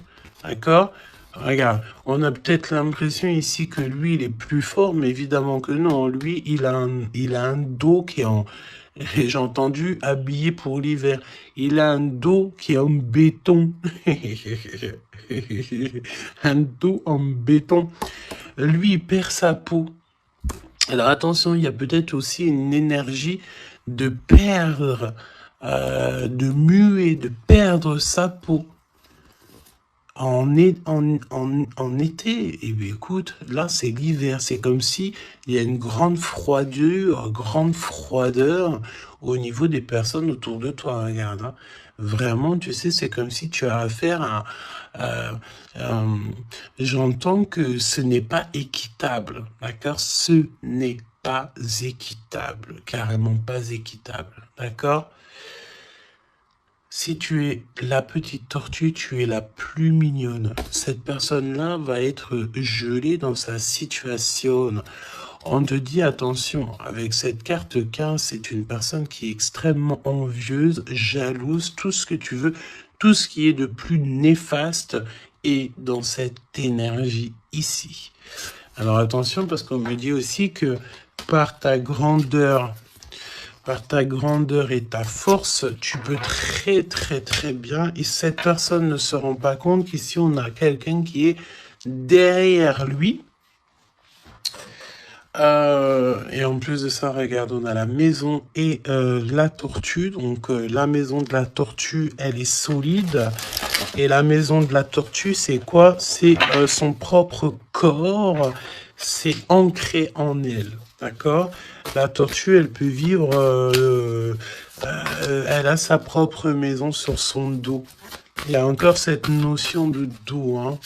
Speaker 1: D'accord? Regarde, on a peut-être l'impression ici que lui, il est plus fort, mais évidemment que non. Lui, il a un dos qui est en... J'ai entendu habillé pour l'hiver. Il a un dos qui est en béton. Un dos en béton. Lui, il perd sa peau. Alors attention, il y a peut-être aussi une énergie de perdre, de muer, de perdre sa peau. En été, et bien écoute, là c'est l'hiver, c'est comme si il y a une grande froidure au niveau des personnes autour de toi, regarde. Hein. Vraiment, tu sais, c'est comme si tu as affaire à... j'entends que ce n'est pas équitable, d'accord? Ce n'est pas équitable, carrément pas équitable, d'accord? Si tu es la petite tortue, tu es la plus mignonne. Cette personne-là va être gelée dans sa situation. On te dit attention, avec cette carte 15, c'est une personne qui est extrêmement envieuse, jalouse, tout ce que tu veux, tout ce qui est de plus néfaste est dans cette énergie ici. Alors attention, parce qu'on me dit aussi que par ta grandeur et ta force, tu peux très bien, et cette personne ne se rend pas compte qu'ici on a quelqu'un qui est derrière lui. Et en plus de ça, regarde, on a la maison et la tortue. Donc la maison de la tortue, elle est solide. Et la maison de la tortue, c'est quoi? C'est son propre corps. C'est ancré en elle. D'accord? La tortue, elle peut vivre... elle a sa propre maison sur son dos. Il y a encore cette notion de dos, hein.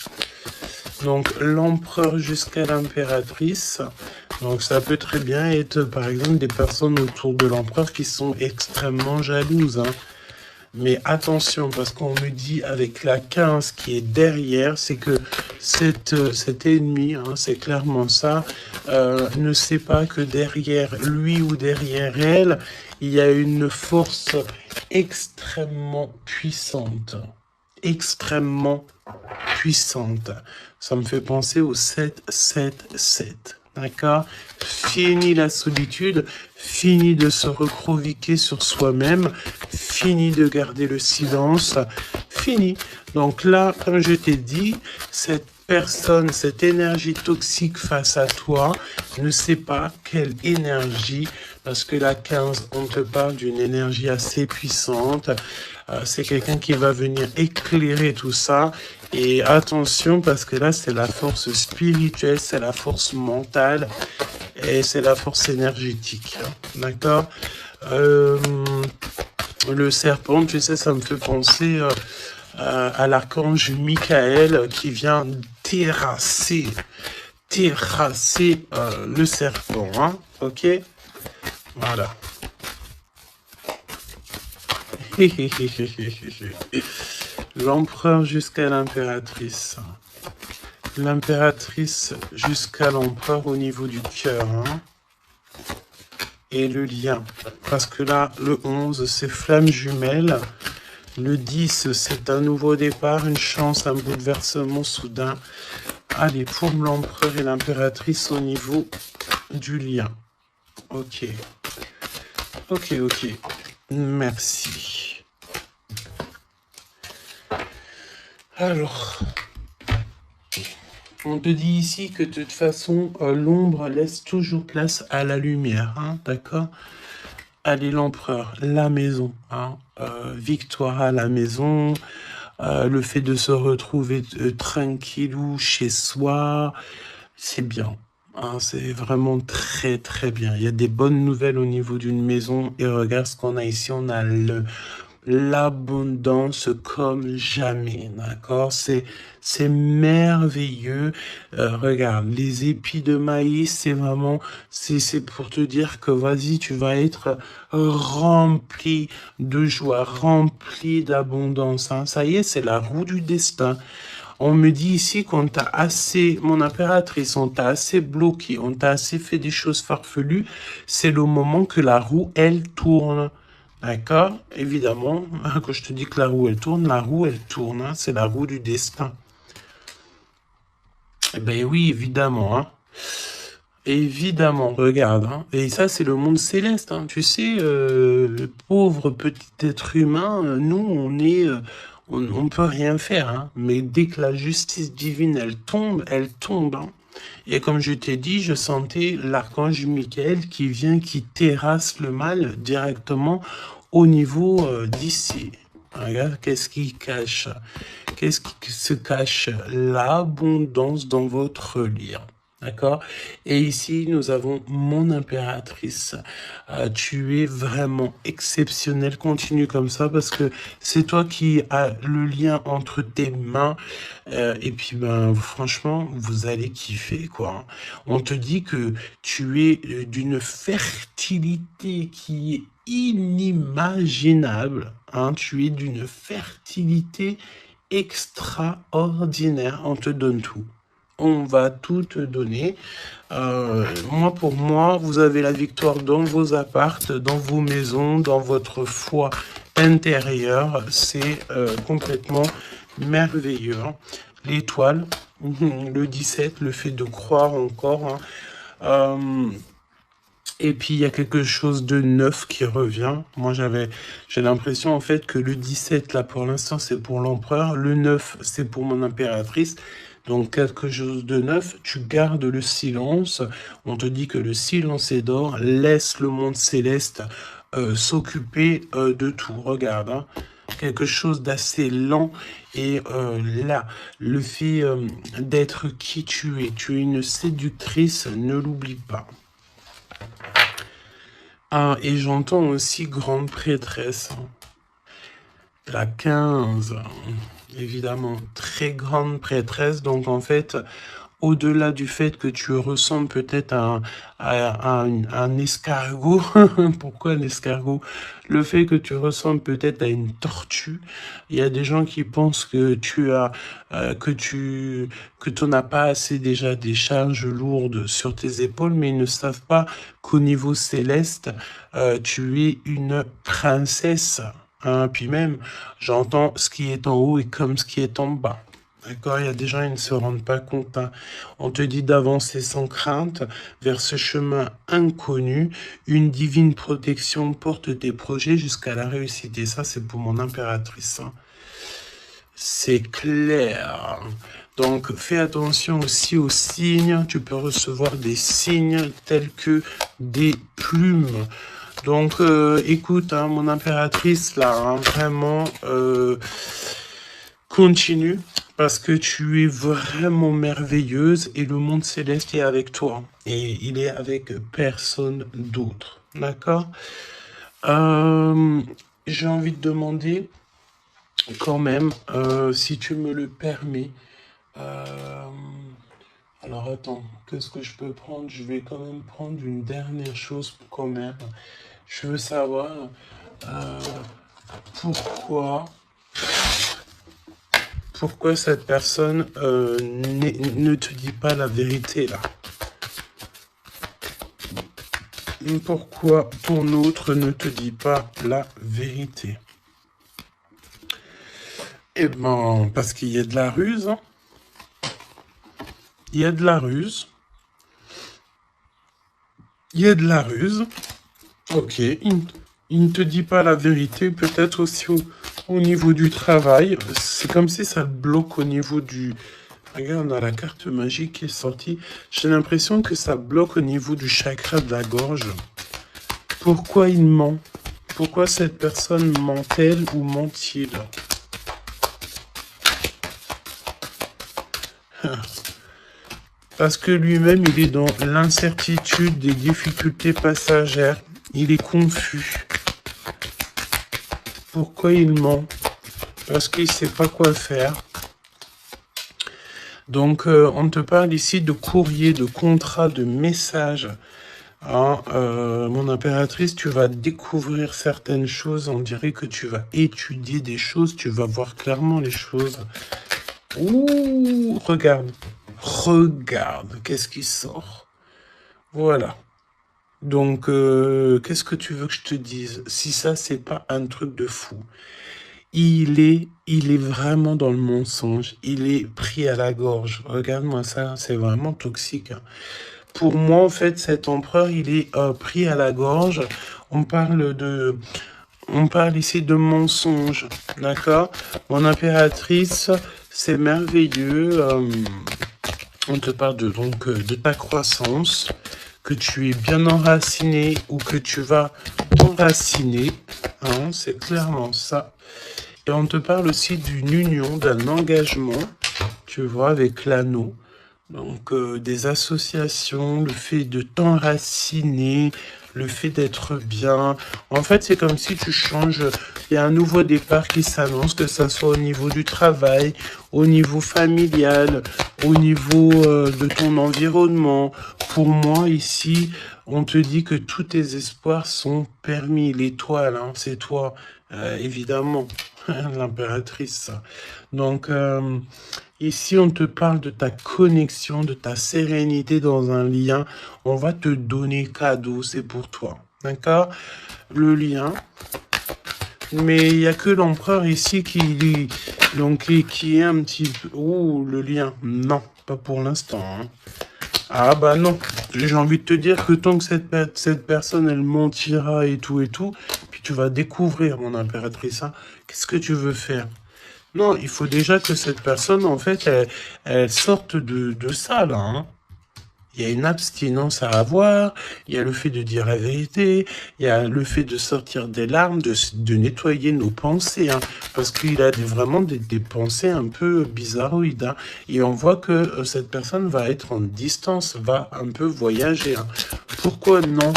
Speaker 1: Donc l'empereur jusqu'à l'impératrice. Donc ça peut très bien être par exemple des personnes autour de l'empereur qui sont extrêmement jalouses, hein. Mais attention, parce qu'on me dit avec la 15 qui est derrière, c'est que cet ennemi, hein, c'est clairement ça, ne sait pas que derrière lui ou derrière elle, il y a une force extrêmement puissante. Extrêmement puissante. Ça me fait penser au 7-7-7. D'accord? Fini la solitude, fini de se recroviquer sur soi-même, fini de garder le silence, fini. Donc là, comme je t'ai dit, cette personne, cette énergie toxique face à toi, ne sait pas quelle énergie, parce que la 15, on te parle d'une énergie assez puissante. C'est quelqu'un qui va venir éclairer tout ça. Et attention, parce que là, c'est la force spirituelle, c'est la force mentale et c'est la force énergétique. D'accord? Le serpent, tu sais, ça me fait penser à l'archange Michael qui vient terrasser le serpent. Hein? Ok? Voilà. L'empereur jusqu'à l'impératrice. L'impératrice jusqu'à l'empereur au niveau du cœur. Hein. Et le lien. Parce que là, le 11, c'est flamme jumelle. Le 10, c'est un nouveau départ, une chance, un bouleversement soudain. Allez, pour l'empereur et l'impératrice au niveau du lien. Ok. Ok. Merci. Alors, on te dit ici que de toute façon, l'ombre laisse toujours place à la lumière, hein, d'accord? Allez, l'empereur, la maison, hein, victoire à la maison, le fait de se retrouver tranquillou chez soi, c'est bien. Hein, c'est vraiment très bien. Il y a des bonnes nouvelles au niveau d'une maison. Et regarde ce qu'on a ici. On a l'abondance comme jamais, d'accord? C'est merveilleux. Regarde, les épis de maïs, c'est vraiment, c'est pour te dire que vas-y, tu vas être rempli de joie, rempli d'abondance. Hein. Ça y est, c'est la roue du destin. On me dit ici qu'on t'a assez, mon impératrice, on t'a assez bloqué, on t'a assez fait des choses farfelues. C'est le moment que la roue, elle tourne. D'accord? Évidemment, quand je te dis que la roue, elle tourne, hein, c'est la roue du destin. Eh ben oui, évidemment, hein. Évidemment, regarde, hein. Et ça, c'est le monde céleste, hein. Tu sais, le pauvre petit être humain, nous, on est... on peut rien faire, hein. Mais dès que la justice divine, elle tombe, hein. Et comme je t'ai dit, je sentais l'archange Michael qui vient, qui terrasse le mal directement au niveau d'ici. Regarde, qu'est-ce qui cache? Qu'est-ce qui se cache? L'abondance dans votre lien. D'accord? Et ici, nous avons mon impératrice. Tu es vraiment exceptionnel. Continue comme ça parce que c'est toi qui as le lien entre tes mains. Et puis, ben, franchement, vous allez kiffer, quoi. On te dit que tu es d'une fertilité qui est inimaginable. Hein, tu es d'une fertilité extraordinaire. On te donne tout. On va tout te donner. Moi, pour moi, vous avez la victoire dans vos appartes, dans vos maisons, dans votre foi intérieure. C'est complètement merveilleux. Hein. L'étoile, le 17, le fait de croire encore. Hein. Et puis, il y a quelque chose de neuf qui revient. Moi, j'ai l'impression, en fait, que le 17, là, pour l'instant, c'est pour l'empereur. Le 9, c'est pour mon impératrice. Donc, quelque chose de neuf. Tu gardes le silence. On te dit que le silence est d'or. Laisse le monde céleste s'occuper de tout. Regarde, hein. Quelque chose d'assez lent. Et là, le fait d'être qui tu es une séductrice, ne l'oublie pas. Ah, et j'entends aussi grande prêtresse. La 15, évidemment, très grande prêtresse. Donc, en fait, au-delà du fait que tu ressembles peut-être à un escargot, pourquoi un escargot? Le fait que tu ressembles peut-être à une tortue. Il y a des gens qui pensent que tu n'as pas assez déjà des charges lourdes sur tes épaules, mais ils ne savent pas qu'au niveau céleste, tu es une princesse. Hein, puis même, j'entends ce qui est en haut et comme ce qui est en bas. D'accord, il y a des gens, ils ne se rendent pas compte. Hein. On te dit d'avancer sans crainte vers ce chemin inconnu. Une divine protection porte tes projets jusqu'à la réussite. Et ça, c'est pour mon impératrice. Hein. C'est clair. Donc, fais attention aussi aux signes. Tu peux recevoir des signes tels que des plumes. Donc, écoute, hein, mon impératrice, là, hein, vraiment, continue, parce que tu es vraiment merveilleuse et le monde céleste est avec toi. Et il est avec personne d'autre. D'accord? J'ai envie de demander, quand même, si tu me le permets, alors attends, qu'est-ce que je peux prendre? Je vais quand même prendre une dernière chose quand même. Je veux savoir pourquoi cette personne ne te dit pas la vérité là. Pourquoi ton autre ne te dit pas la vérité? Eh ben, parce qu'il y a de la ruse. Hein. Il y a de la ruse. Il y a de la ruse. Ok, il ne te dit pas la vérité, peut-être aussi au niveau du travail. C'est comme si ça te bloque au niveau du... Regarde, on a la carte magique qui est sortie. J'ai l'impression que ça bloque au niveau du chakra de la gorge. Pourquoi il ment? Pourquoi cette personne ment-elle ou ment-il? Parce que lui-même, il est dans l'incertitude des difficultés passagères. Il est confus. Pourquoi il ment? Parce qu'il ne sait pas quoi faire. Donc, on te parle ici de courrier, de contrat, de message. Hein, mon impératrice, tu vas découvrir certaines choses. On dirait que tu vas étudier des choses. Tu vas voir clairement les choses. Ouh, regarde. Regarde, qu'est-ce qui sort? Voilà. Donc, qu'est-ce que tu veux que je te dise? Si ça, c'est pas un truc de fou. Il est vraiment dans le mensonge. Il est pris à la gorge. Regarde-moi ça, c'est vraiment toxique. Hein. Pour moi, en fait, cet empereur, il est pris à la gorge. On parle ici de mensonge, d'accord? Mon impératrice, c'est merveilleux. On te parle de ta croissance, que tu es bien enraciné ou que tu vas t'enraciner. Hein, c'est clairement ça. Et on te parle aussi d'une union, d'un engagement, tu vois, avec l'anneau. Donc, des associations, le fait de t'enraciner, le fait d'être bien. En fait, c'est comme si tu changes. Il y a un nouveau départ qui s'annonce, que ça soit au niveau du travail, au niveau familial, au niveau de ton environnement. Pour moi, ici, on te dit que tous tes espoirs sont permis. L'étoile, hein, c'est toi, évidemment. L'impératrice, ça. Donc, ici, on te parle de ta connexion, de ta sérénité dans un lien. On va te donner cadeau, c'est pour toi. D'accord? Le lien. Mais il n'y a que l'empereur ici qui est un petit peu... Ouh, le lien. Non, pas pour l'instant. Hein. Ah bah non. J'ai envie de te dire que tant que cette personne, elle mentira et tout, puis tu vas découvrir, mon impératrice, hein, qu'est-ce que tu veux faire? Non, il faut déjà que cette personne, en fait, elle sorte de ça, là. Hein. Il y a une abstinence à avoir, il y a le fait de dire la vérité, il y a le fait de sortir des larmes, de nettoyer nos pensées, hein, parce qu'il a vraiment des pensées un peu bizarroïdes. Hein, et on voit que cette personne va être en distance, va un peu voyager. Hein. Pourquoi non?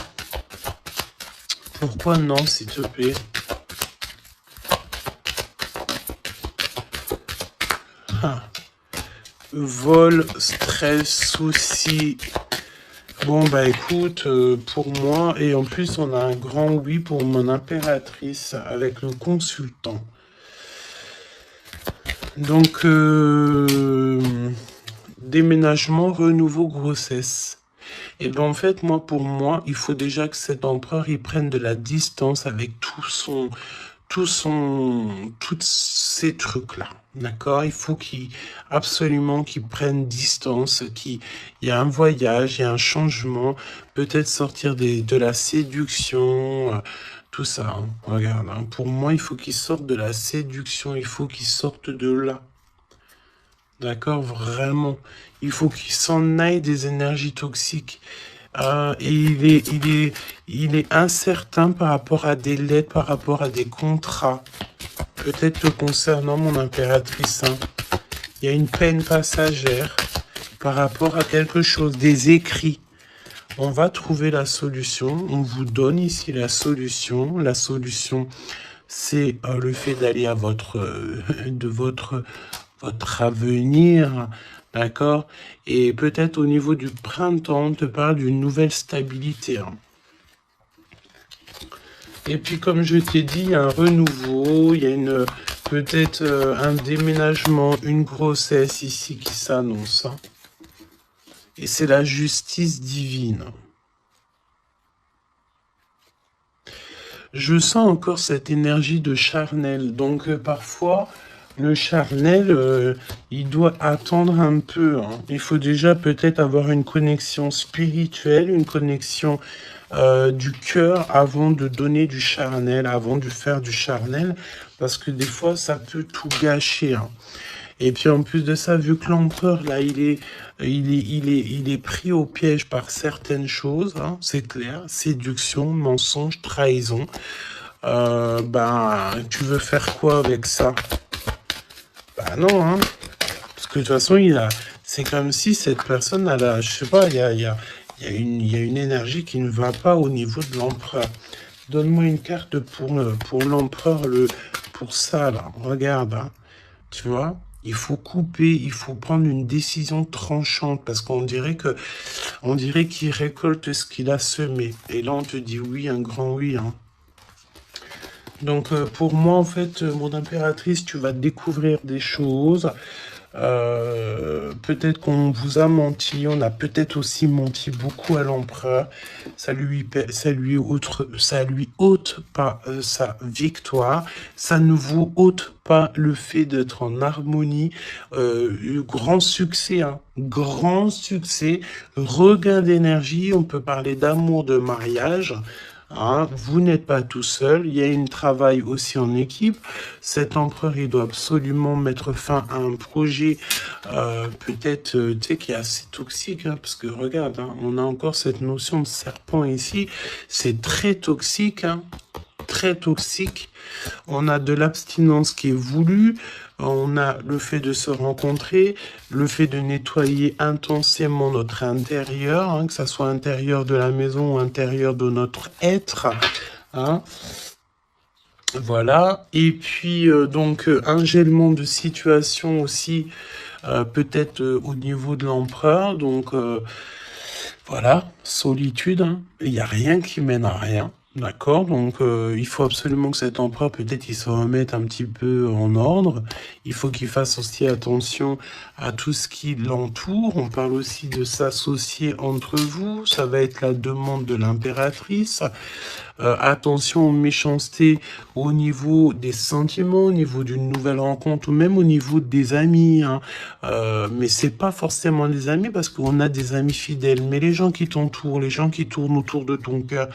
Speaker 1: Pourquoi non, s'il te plaît? Ah. Vol, stress, soucis. Bon, bah écoute, pour moi, et en plus, on a un grand oui pour mon impératrice avec le consultant. Donc, déménagement, renouveau, grossesse. Et ben en fait, pour moi, il faut déjà que cet empereur, il prenne de la distance avec toutes ces trucs-là. D'accord? Il faut absolument qu'il prenne distance, il y a un voyage, il y a un changement, peut-être sortir de la séduction, tout ça. Hein. Regarde, hein. Pour moi, il faut qu'il sorte de la séduction, il faut qu'il sorte de là. D'accord? Vraiment. Il faut qu'il s'en aille des énergies toxiques. Et il est incertain par rapport à des lettres, par rapport à des contrats. Peut-être te concernant, mon impératrice. Hein. Il y a une peine passagère par rapport à quelque chose, des écrits. On va trouver la solution. On vous donne ici la solution. La solution, c'est le fait d'aller à votre avenir, d'accord? Et peut-être au niveau du printemps, on te parle d'une nouvelle stabilité. Hein. Et puis, comme je t'ai dit, il y a un renouveau, il y a peut-être un déménagement, une grossesse ici qui s'annonce. Hein. Et c'est la justice divine. Je sens encore cette énergie de charnel. Donc, parfois, le charnel, il doit attendre un peu. Hein. Il faut déjà peut-être avoir une connexion spirituelle, une connexion du cœur avant de donner du charnel, avant de faire du charnel, parce que des fois, ça peut tout gâcher. Hein. Et puis en plus de ça, vu que l'empereur, là, il est pris au piège par certaines choses, hein, c'est clair, séduction, mensonge, trahison. Tu veux faire quoi avec ça? Bah non, hein. Parce que de toute façon, c'est comme si cette personne, je sais pas, il y a une énergie qui ne va pas au niveau de l'empereur. Donne-moi une carte pour l'empereur, pour ça, là. Regarde, hein. Tu vois? Il faut couper, il faut prendre une décision tranchante parce qu'on dirait qu'il récolte ce qu'il a semé. Et là, on te dit oui, un grand oui. Hein. Donc, pour moi, en fait, mon impératrice, tu vas découvrir des choses. Peut-être qu'on vous a menti, on a peut-être aussi menti beaucoup à l'empereur. Ça lui ôte pas sa victoire. Ça ne vous ôte pas le fait d'être en harmonie. Grand succès, hein, grand succès. Regain d'énergie. On peut parler d'amour, de mariage. Hein, vous n'êtes pas tout seul, il y a un travail aussi en équipe. Cet empereur, il doit absolument mettre fin à un projet, peut-être, tu sais, qui est assez toxique, hein, parce que regarde, hein, on a encore cette notion de serpent ici, c'est très toxique. Hein. très toxique. On a de l'abstinence qui est voulue. On a le fait de se rencontrer, le fait de nettoyer intensément notre intérieur, hein, que ça soit intérieur de la maison ou intérieur de notre être. Hein. Voilà. Et puis, donc, un gèlement de situation aussi, peut-être au niveau de l'empereur. Donc, voilà, solitude. Hein. Il n'y a rien qui mène à rien. D'accord, donc il faut absolument que cet empereur, peut-être, il se remette un petit peu en ordre. Il faut qu'il fasse aussi attention à tout ce qui l'entoure. On parle aussi de s'associer entre vous. Ça va être la demande de l'impératrice. Attention aux méchancetés au niveau des sentiments, au niveau d'une nouvelle rencontre, ou même au niveau des amis. Hein. Mais c'est pas forcément des amis, parce qu'on a des amis fidèles. Mais les gens qui t'entourent, les gens qui tournent autour de ton cœur,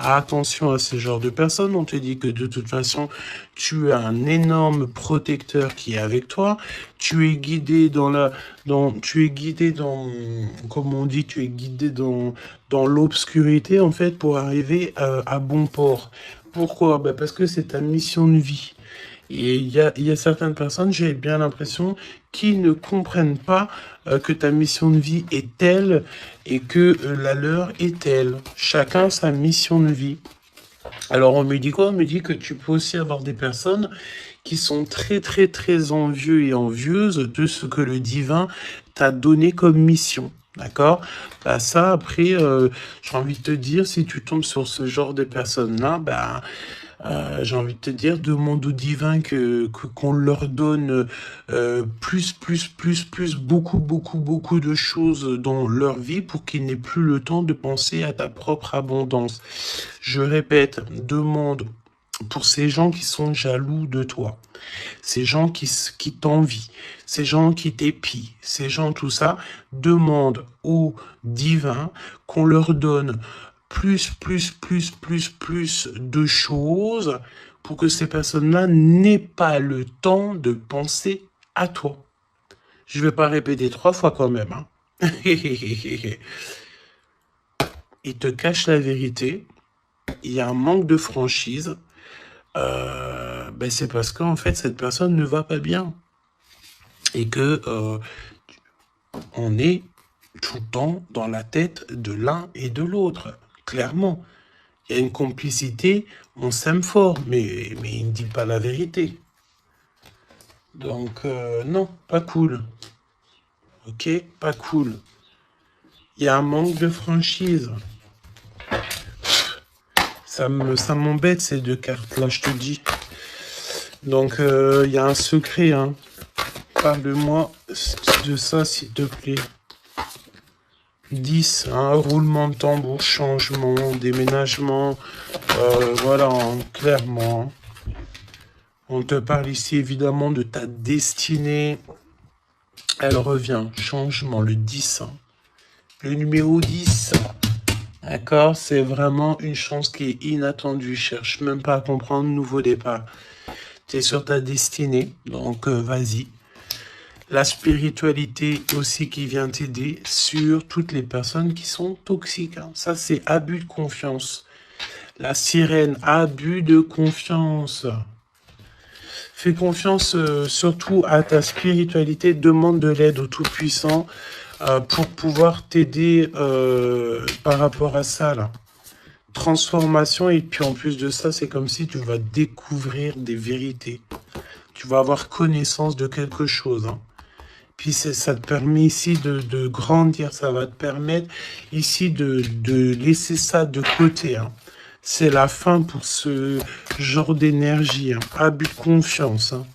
Speaker 1: attention à ce genre de personnes. On te dit que de toute façon, tu as un énorme protecteur qui est avec toi. Tu es guidé comme on dit, tu es guidé dans l'obscurité, en fait, pour arriver à bon port. Pourquoi? Ben parce que c'est ta mission de vie. Et il y a certaines personnes, j'ai bien l'impression, qui ne comprennent pas que ta mission de vie est telle et que la leur est telle. Chacun sa mission de vie. Alors on me dit quoi? On me dit que tu peux aussi avoir des personnes qui sont très très très envieux et envieuses de ce que le divin t'a donné comme mission. D'accord? Bah ça, après, j'ai envie de te dire, si tu tombes sur ce genre de personnes-là, bah... j'ai envie de te dire, demande au divin qu'on leur donne beaucoup de choses dans leur vie pour qu'ils n'aient plus le temps de penser à ta propre abondance. Je répète, demande pour ces gens qui sont jaloux de toi, ces gens qui t'envient, ces gens qui t'épient, ces gens tout ça, demande au divin qu'on leur donne plus de choses pour que ces personnes-là n'aient pas le temps de penser à toi. Je vais pas répéter 3 fois quand même. Hein. Il te cache la vérité. Il y a un manque de franchise. Ben c'est parce qu'en fait, cette personne ne va pas bien. Et que on est tout le temps dans la tête de l'un et de l'autre. Clairement. Il y a une complicité, on s'aime fort, mais il ne dit pas la vérité. Donc, non, pas cool. Ok, pas cool. Il y a un manque de franchise. Ça m'embête ces 2 cartes-là, je te dis. Donc, il y a un secret, hein. Parle-moi de ça, s'il te plaît. 10, hein, roulement de tambour, changement, déménagement, voilà, hein, clairement. On te parle ici évidemment de ta destinée. Elle revient, changement, le 10. Hein. Le numéro 10, d'accord, c'est vraiment une chance qui est inattendue. Cherche même pas à comprendre, nouveau départ. Tu es sur ta destinée, donc vas-y. La spiritualité aussi qui vient t'aider sur toutes les personnes qui sont toxiques. Hein. Ça, c'est abus de confiance. La sirène, abus de confiance. Fais confiance surtout à ta spiritualité. Demande de l'aide au Tout-Puissant pour pouvoir t'aider par rapport à ça. Là. Transformation, et puis en plus de ça, c'est comme si tu vas découvrir des vérités. Tu vas avoir connaissance de quelque chose. Hein. Puis ça te permet ici de grandir, ça va te permettre ici de laisser ça de côté. Hein. C'est la fin pour ce genre d'énergie, hein. Abus de confiance. Hein.